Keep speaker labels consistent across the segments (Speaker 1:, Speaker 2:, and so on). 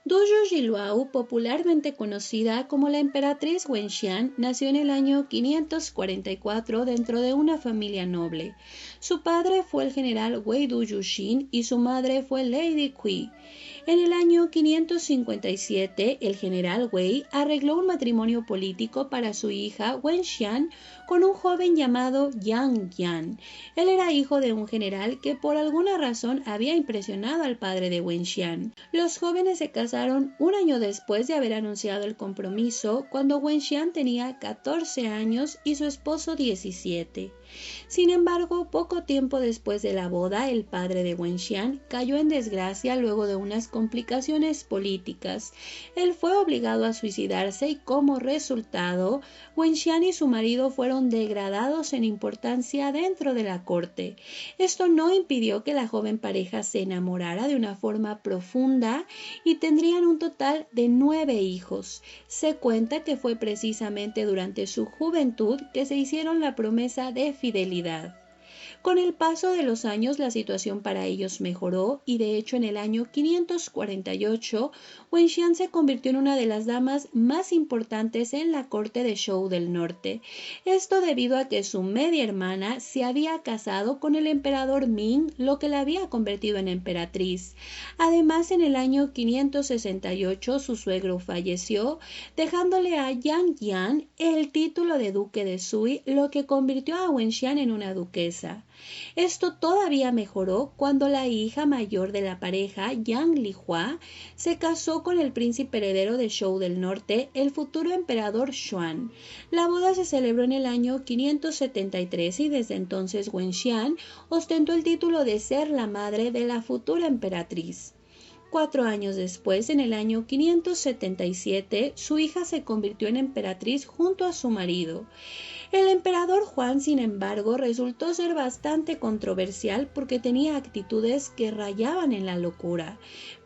Speaker 1: Du Yujiluao, popularmente conocida como la emperatriz Wenxian, nació en el año 544 dentro de una familia noble. Su padre fue el general Wei Du Yuxin y su madre fue Lady Qi. En el año 557, el general Wei arregló un matrimonio político para su hija Wenxian con un joven llamado Yang Yan. Él era hijo de un general que por alguna razón había impresionado al padre de Wenxian. Los jóvenes se casaron un año después de haber anunciado el compromiso, cuando Wenxian tenía 14 años y su esposo 17. Sin embargo, poco tiempo después de la boda, el padre de Wenxian cayó en desgracia luego de unas complicaciones políticas. Él fue obligado a suicidarse y como resultado, Wenxian y su marido fueron degradados en importancia dentro de la corte. Esto no impidió que la joven pareja se enamorara de una forma profunda y tendrían un total de 9 hijos. Se cuenta que fue precisamente durante su juventud que se hicieron la promesa de fidelidad. Con el paso de los años la situación para ellos mejoró y de hecho en el año 548 Wenxian se convirtió en una de las damas más importantes en la corte de Zhou del Norte. Esto debido a que su media hermana se había casado con el emperador Ming, lo que la había convertido en emperatriz. Además, en el año 568 su suegro falleció, dejándole a Yang Yan el título de duque de Sui, lo que convirtió a Wenxian en una duquesa. Esto todavía mejoró cuando la hija mayor de la pareja, Yang Lihua, se casó con el príncipe heredero de Zhou del Norte, el futuro emperador Xuan. La boda se celebró en el año 573 y desde entonces Wenxian ostentó el título de ser la madre de la futura emperatriz. 4 años después, en el año 577, su hija se convirtió en emperatriz junto a su marido. El emperador Juan, sin embargo, resultó ser bastante controversial porque tenía actitudes que rayaban en la locura.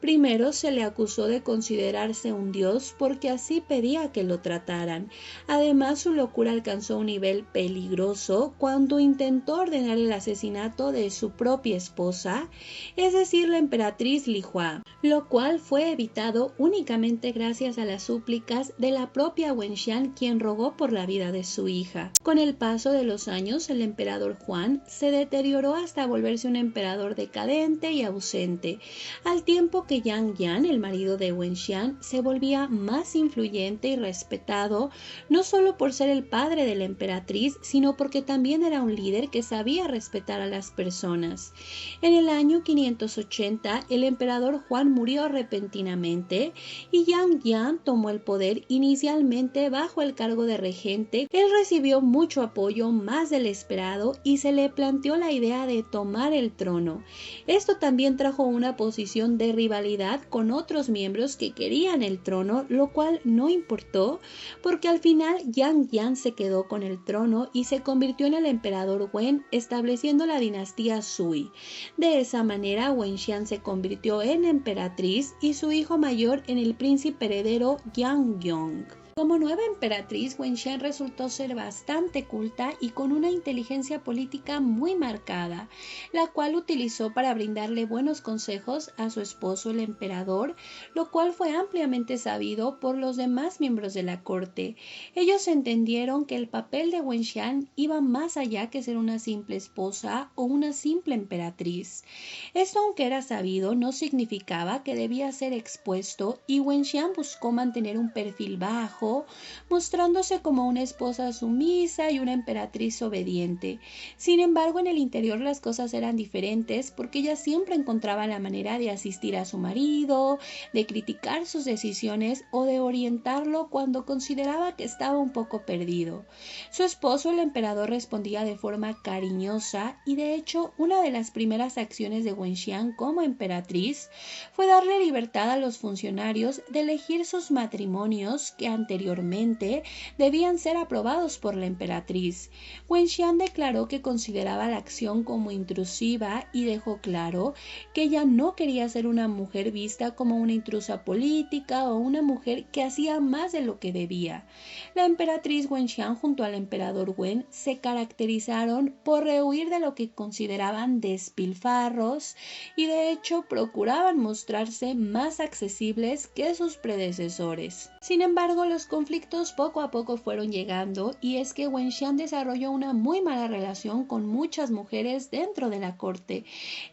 Speaker 1: Primero, se le acusó de considerarse un dios porque así pedía que lo trataran. Además, su locura alcanzó un nivel peligroso cuando intentó ordenar el asesinato de su propia esposa, es decir, la emperatriz Lihua, lo cual fue evitado únicamente gracias a las súplicas de la propia Wenxian, quien rogó por la vida de su hija. Con el paso de los años, el emperador Juan se deterioró hasta volverse un emperador decadente y ausente, al tiempo que Yang Yan, el marido de Wenxian, se volvía más influyente y respetado, no solo por ser el padre de la emperatriz, sino porque también era un líder que sabía respetar a las personas. En el año 580, el emperador Juan murió repentinamente y Yang Yan tomó el poder inicialmente bajo el cargo de regente. Él recibió mucho apoyo, más del esperado, y se le planteó la idea de tomar el trono. Esto también trajo una posición de rivalidad con otros miembros que querían el trono, lo cual no importó, porque al final Yang Yan se quedó con el trono y se convirtió en el emperador Wen, estableciendo la dinastía Sui. De esa manera, Wenxian se convirtió en emperatriz y su hijo mayor en el príncipe heredero Yang Yong. Como nueva emperatriz, Wenxian resultó ser bastante culta y con una inteligencia política muy marcada, la cual utilizó para brindarle buenos consejos a su esposo el emperador, lo cual fue ampliamente sabido por los demás miembros de la corte. Ellos entendieron que el papel de Wenxian iba más allá que ser una simple esposa o una simple emperatriz. Esto, aunque era sabido, no significaba que debía ser expuesto, y Wenxian buscó mantener un perfil bajo, mostrándose como una esposa sumisa y una emperatriz obediente. Sin embargo, en el interior las cosas eran diferentes porque ella siempre encontraba la manera de asistir a su marido, de criticar sus decisiones o de orientarlo cuando consideraba que estaba un poco perdido. Su esposo, el emperador, respondía de forma cariñosa y de hecho una de las primeras acciones de Wenxian como emperatriz fue darle libertad a los funcionarios de elegir sus matrimonios que anteriormente anteriormente debían ser aprobados por la emperatriz. Wenxian declaró que consideraba la acción como intrusiva y dejó claro que ella no quería ser una mujer vista como una intrusa política o una mujer que hacía más de lo que debía. La emperatriz Wenxian junto al emperador Wen se caracterizaron por rehuir de lo que consideraban despilfarros y de hecho procuraban mostrarse más accesibles que sus predecesores. Sin embargo, los conflictos poco a poco fueron llegando y es que Wenxian desarrolló una muy mala relación con muchas mujeres dentro de la corte,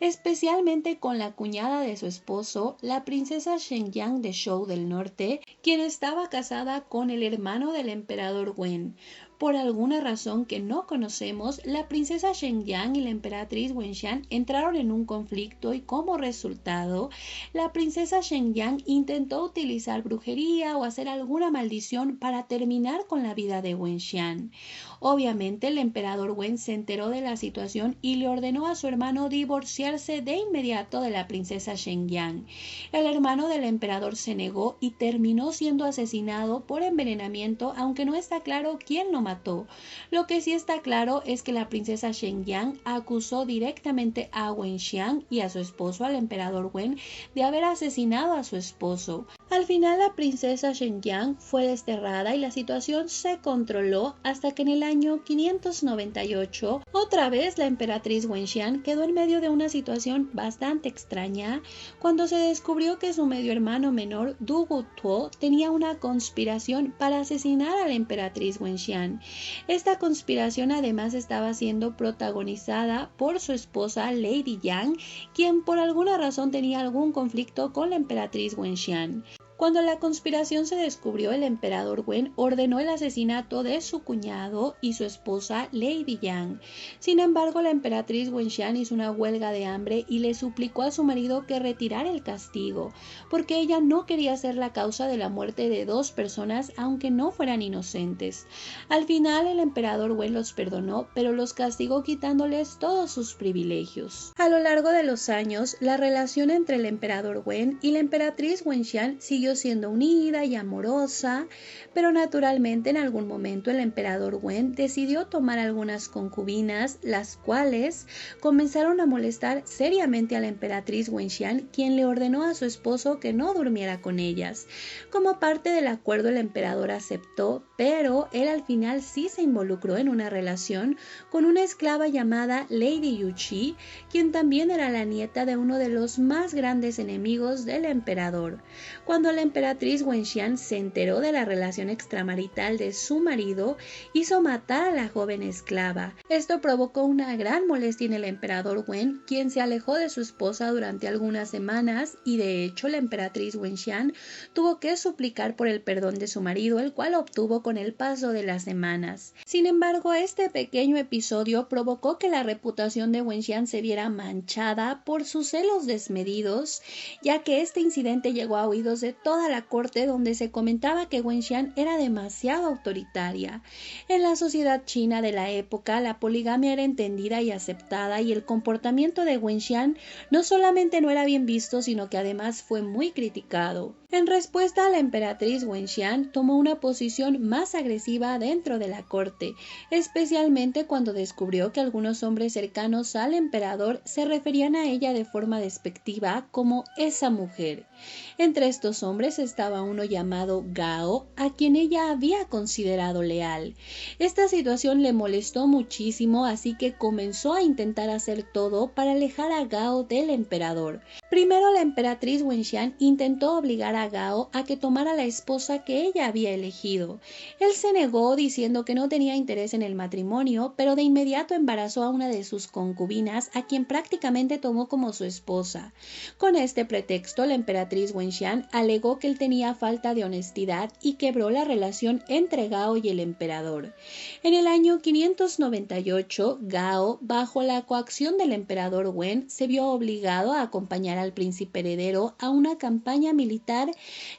Speaker 1: especialmente con la cuñada de su esposo, la princesa Shenyang de Zhou del Norte, quien estaba casada con el hermano del emperador Wen. Por alguna razón que no conocemos, la princesa Shenyang y la emperatriz Wenxian entraron en un conflicto y como resultado, la princesa Shenyang intentó utilizar brujería o hacer alguna maldición para terminar con la vida de Wenxian. Obviamente, el emperador Wen se enteró de la situación y le ordenó a su hermano divorciarse de inmediato de la princesa Shenyang. El hermano del emperador se negó y terminó siendo asesinado por envenenamiento, aunque no está claro quién lo mató. Lo que sí está claro es que la princesa Shenyang acusó directamente a Wenxian y a su esposo, al emperador Wen, de haber asesinado a su esposo. Al final, la princesa Shenyang fue desterrada y la situación se controló hasta que en el año 598, otra vez la emperatriz Wenxian quedó en medio de una situación bastante extraña cuando se descubrió que su medio hermano menor, Du Gutuo, tenía una conspiración para asesinar a la emperatriz Wenxian. Esta conspiración además estaba siendo protagonizada por su esposa Lady Yang, quien por alguna razón tenía algún conflicto con la emperatriz Wenxian. Cuando la conspiración se descubrió, el emperador Wen ordenó el asesinato de su cuñado y su esposa Lady Yang. Sin embargo, la emperatriz Wenxian hizo una huelga de hambre y le suplicó a su marido que retirara el castigo, porque ella no quería ser la causa de la muerte de dos personas, aunque no fueran inocentes. Al final, el emperador Wen los perdonó, pero los castigó quitándoles todos sus privilegios. A lo largo de los años, la relación entre el emperador Wen y la emperatriz Wenxian siguió siendo unida y amorosa, pero naturalmente en algún momento el emperador Wen decidió tomar algunas concubinas, las cuales comenzaron a molestar seriamente a la emperatriz Wenxian, quien le ordenó a su esposo que no durmiera con ellas. Como parte del acuerdo, el emperador aceptó, pero él al final sí se involucró en una relación con una esclava llamada Lady Yuqi, quien también era la nieta de uno de los más grandes enemigos del emperador. Cuando la emperatriz Wenxian se enteró de la relación extramarital de su marido, hizo matar a la joven esclava. Esto provocó una gran molestia en el emperador Wen, quien se alejó de su esposa durante algunas semanas y de hecho la emperatriz Wenxian tuvo que suplicar por el perdón de su marido, el cual obtuvo con el paso de las semanas. Sin embargo, este pequeño episodio provocó que la reputación de Wenxian se viera manchada por sus celos desmedidos, ya que este incidente llegó a oídos de toda la corte, donde se comentaba que Wenxian era demasiado autoritaria. En la sociedad china de la época, la poligamia era entendida y aceptada, y el comportamiento de Wenxian no solamente no era bien visto, sino que además fue muy criticado. En respuesta, la emperatriz Wenxian tomó una posición más agresiva dentro de la corte, especialmente cuando descubrió que algunos hombres cercanos al emperador se referían a ella de forma despectiva como esa mujer. Entre estos hombres estaba uno llamado Gao, a quien ella había considerado leal. Esta situación le molestó muchísimo, así que comenzó a intentar hacer todo para alejar a Gao del emperador. Primero, la emperatriz Wenxian intentó obligar a Gao a que tomara la esposa que ella había elegido. Él se negó diciendo que no tenía interés en el matrimonio, pero de inmediato embarazó a una de sus concubinas, a quien prácticamente tomó como su esposa. Con este pretexto, la emperatriz Wenxian alegó que él tenía falta de honestidad y quebró la relación entre Gao y el emperador. En el año 598, Gao, bajo la coacción del emperador Wen, se vio obligado a acompañar al príncipe heredero a una campaña militar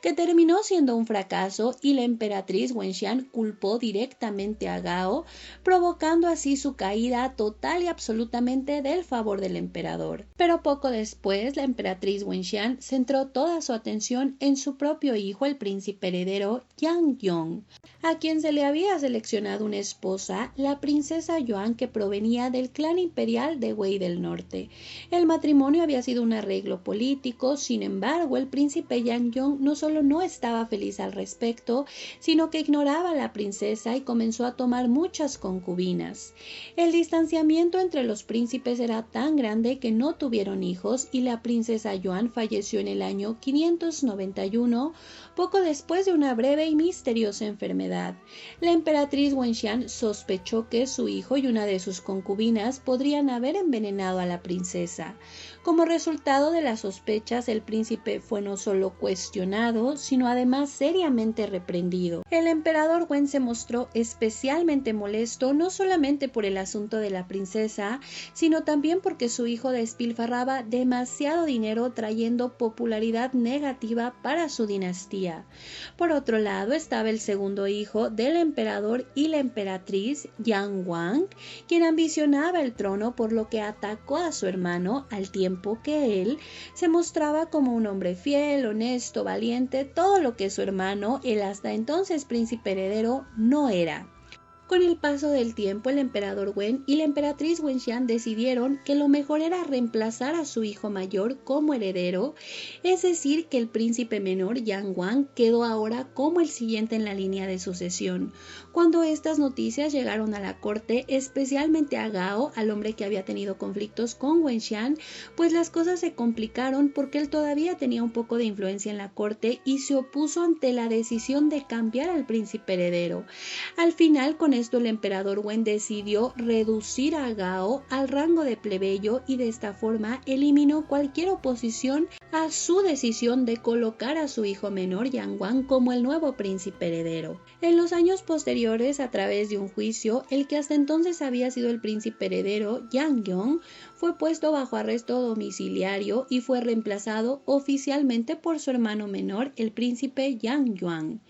Speaker 1: que terminó siendo un fracaso, y la emperatriz Wenxian culpó directamente a Gao, provocando así su caída total y absolutamente del favor del emperador. Pero poco después, la emperatriz Wenxian centró toda su atención en su propio hijo, el príncipe heredero Yangyong, a quien se le había seleccionado una esposa, la princesa Yuan, que provenía del clan imperial de Wei del Norte. El matrimonio había sido un arreglo político, sin embargo, el príncipe Yangyong no solo no estaba feliz al respecto, sino que ignoraba a la princesa y comenzó a tomar muchas concubinas. El distanciamiento entre los príncipes era tan grande que no tuvieron hijos y la princesa Yuan falleció en el año 591, poco después de una breve y misteriosa enfermedad. La emperatriz Wenxian sospechó que su hijo y una de sus concubinas podrían haber envenenado a la princesa. Como resultado de las sospechas, el príncipe fue no solo cuestionado, sino además seriamente reprendido. El emperador Wen se mostró especialmente molesto no solamente por el asunto de la princesa, sino también porque su hijo despilfarraba demasiado dinero trayendo popularidad negativa para su dinastía. Por otro lado estaba el segundo hijo del emperador y la emperatriz, Yang Wang, quien ambicionaba el trono, por lo que atacó a su hermano al tiempo que él se mostraba como un hombre fiel, honesto, valiente, todo lo que su hermano, el hasta entonces príncipe heredero, no era. Con el paso del tiempo, el emperador Wen y la emperatriz Wenxian decidieron que lo mejor era reemplazar a su hijo mayor como heredero, es decir, que el príncipe menor, Yang Wang, quedó ahora como el siguiente en la línea de sucesión. Cuando estas noticias llegaron a la corte, especialmente a Gao, al hombre que había tenido conflictos con Wenxian, pues las cosas se complicaron porque él todavía tenía un poco de influencia en la corte y se opuso ante la decisión de cambiar al príncipe heredero. Al final, con esto el emperador Wen decidió reducir a Gao al rango de plebeyo y de esta forma eliminó cualquier oposición a su decisión de colocar a su hijo menor Yang Wang como el nuevo príncipe heredero. En los años posteriores, a través de un juicio, el que hasta entonces había sido el príncipe heredero, Yang Yong, fue puesto bajo arresto domiciliario y fue reemplazado oficialmente por su hermano menor, el príncipe Yang Yuan.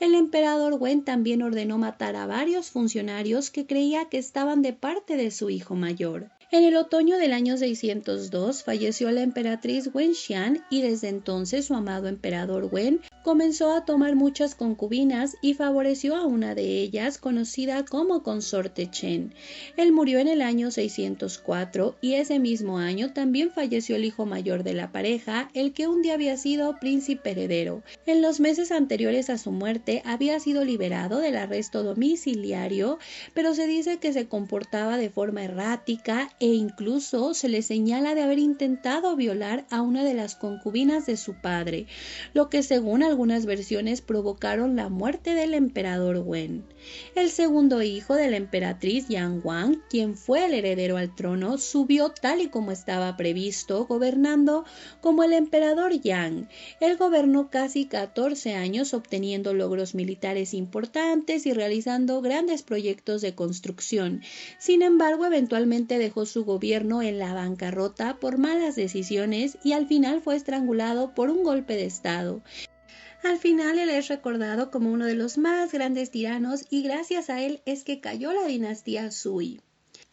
Speaker 1: El emperador Wen también ordenó matar a varios funcionarios que creía que estaban de parte de su hijo mayor. En el otoño del año 602 falleció la emperatriz Wenxian y desde entonces su amado emperador Wen comenzó a tomar muchas concubinas y favoreció a una de ellas conocida como consorte Chen. Él murió en el año 604 y ese mismo año también falleció el hijo mayor de la pareja, el que un día había sido príncipe heredero. En los meses anteriores a su muerte había sido liberado del arresto domiciliario, pero se dice que se comportaba de forma errática e incluso se le señala de haber intentado violar a una de las concubinas de su padre, lo que según algunas versiones provocaron la muerte del emperador Wen. El segundo hijo de la emperatriz Yang Wang, quien fue el heredero al trono, subió tal y como estaba previsto, gobernando como el emperador Yang. Él gobernó casi 14 años, obteniendo logros militares importantes y realizando grandes proyectos de construcción. Sin embargo, eventualmente dejó su gobierno en la bancarrota por malas decisiones y al final fue estrangulado por un golpe de estado. Al final él es recordado como uno de los más grandes tiranos y gracias a él es que cayó la dinastía Sui.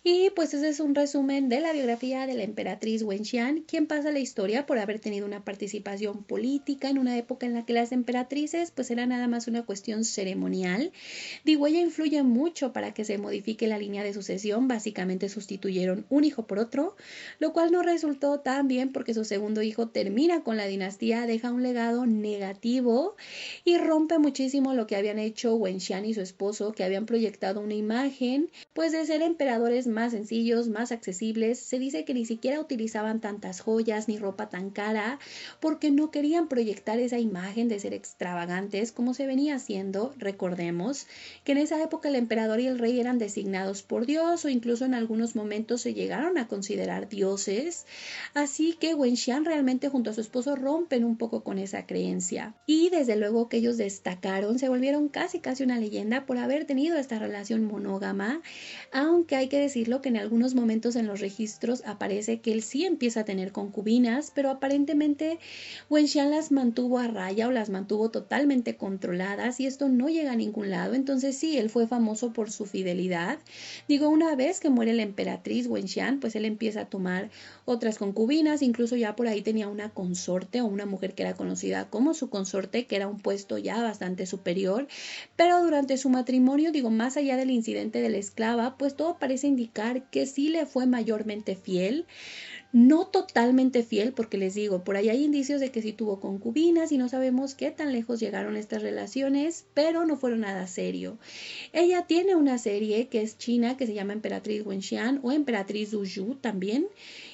Speaker 1: Y pues ese es un resumen de la biografía de la emperatriz Wenxian, quien pasa a la historia por haber tenido una participación política en una época en la que las emperatrices pues era nada más una cuestión ceremonial. Digo, ella influye mucho para que se modifique la línea de sucesión, básicamente sustituyeron un hijo por otro, lo cual no resultó tan bien porque su segundo hijo termina con la dinastía, deja un legado negativo y rompe muchísimo lo que habían hecho Wenxian y su esposo, que habían proyectado una imagen pues de ser emperadores más sencillos, más accesibles. Se dice que ni siquiera utilizaban tantas joyas ni ropa tan cara porque no querían proyectar esa imagen de ser extravagantes como se venía haciendo. Recordemos que en esa época el emperador y el rey eran designados por Dios o incluso en algunos momentos se llegaron a considerar dioses. Así que Wenxian realmente junto a su esposo rompen un poco con esa creencia. Y desde luego que ellos destacaron, se volvieron casi una leyenda por haber tenido esta relación monógama, aunque hay que decir decirlo que en algunos momentos en los registros aparece que él sí empieza a tener concubinas, pero aparentemente Wenxian las mantuvo a raya o las mantuvo totalmente controladas y esto no llega a ningún lado. Entonces sí, él fue famoso por su fidelidad. Digo, una vez que muere la emperatriz Wenxian, pues él empieza a tomar otras concubinas, incluso ya por ahí tenía una consorte o una mujer que era conocida como su consorte, que era un puesto ya bastante superior, pero durante su matrimonio, digo, más allá del incidente de la esclava, pues todo parece indicar que sí le fue mayormente fiel. No totalmente fiel, porque les digo, por ahí hay indicios de que sí tuvo concubinas y no sabemos qué tan lejos llegaron estas relaciones, pero no fueron nada serio. Ella tiene una serie que es china, que se llama Emperatriz Wenxian o Emperatriz Duyu también.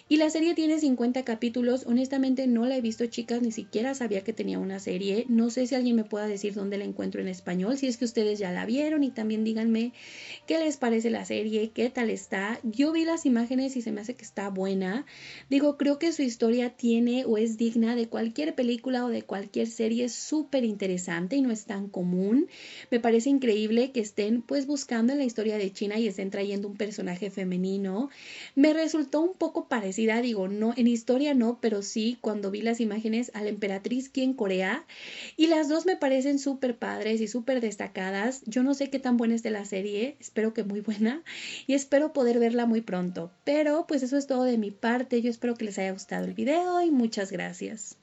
Speaker 1: Y la serie tiene 50 capítulos. Honestamente no la he visto, chicas, ni siquiera sabía que tenía una serie. No sé si alguien me pueda decir dónde la encuentro en español, si es que ustedes ya la vieron, y también díganme qué les parece la serie, qué tal está. Yo vi las imágenes y se me hace que está buena. Digo, creo que su historia tiene o es digna de cualquier película o de cualquier serie. Es súper interesante y no es tan común. Me parece increíble que estén pues buscando en la historia de China y estén trayendo un personaje femenino. Me resultó un poco parecida, digo, no, en historia no, pero sí cuando vi las imágenes a la emperatriz aquí en Corea, y las dos me parecen súper padres y súper destacadas. Yo no sé qué tan buena esté la serie, espero que muy buena, y espero poder verla muy pronto. Pero pues eso es todo de mi parte, yo espero que les haya gustado el video y muchas gracias.